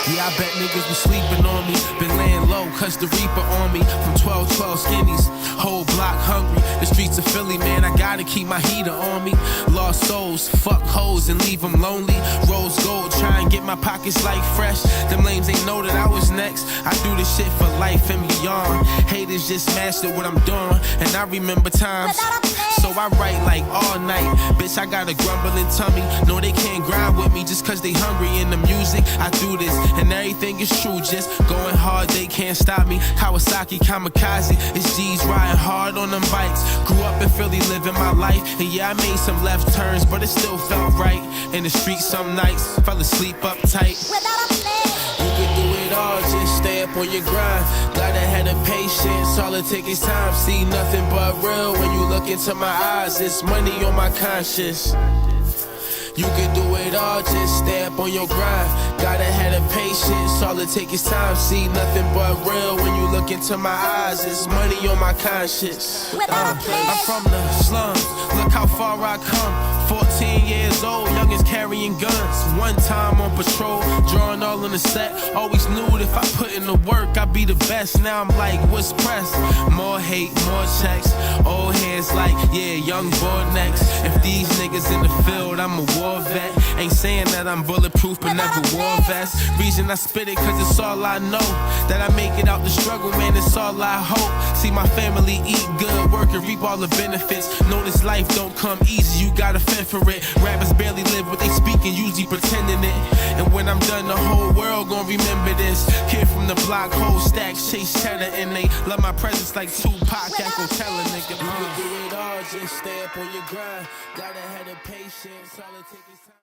Yeah, I bet niggas be sleeping on me. Been laying low, cause the reaper on me. From 12 skinnies, whole block hungry. The streets of Philly, man, I gotta keep my heater on me. Lost souls, fuck hoes and leave them lonely. Rose gold, try and get my pockets like fresh. Them lames ain't know that I was next. I do this shit for life and beyond. Haters just mastered what I'm doing, and I remember times. So I write like all night. Bitch, I got a grumbling tummy. No, they can't grind with me just cause they hungry in the music. I do this and everything is true. Just going hard, they can't stop me. Kawasaki, kamikaze, it's G's riding hard on them bikes. Grew up in Philly, living my life. And yeah, I made some left turns, but it still felt right. In the streets some nights, fell asleep uptight. You can do it all, just stay up on your grind. Gotta have the patience, all it takes is time. See nothing but real when you look into my eyes. It's money on my conscience. You can do it all, just stay up on your grind. Gotta have the patience, all it takes is time. See nothing but real when you look into my eyes. It's money on my conscience. I'm from the slums, look how far I come. 14 years old, youngins carrying guns. One time on patrol, drawing all on the set. Always knew that if I put in the work, I'd be the best. Now I'm like, what's pressed? More hate, more checks. Old heads like, yeah, young boy next. If these niggas in the field, I'm a war vet. Ain't saying that I'm bulletproof, but never wore vest. Reason I spit it, cause it's all I know. That I make it out the struggle, man, it's all I hope. See my family eat good, work and reap all the benefits. Know this life don't come easy, you gotta fend for it. Rappers barely live what they speak and usually pretending it. And when I'm done, the whole world gon' remember this. Kid from the block, whole stacks, chase cheddar, and they love my presence like Tupac, Echo Teller, nigga. You can do it all, just stay up on your grind. Gotta have the patience, all it takes is time.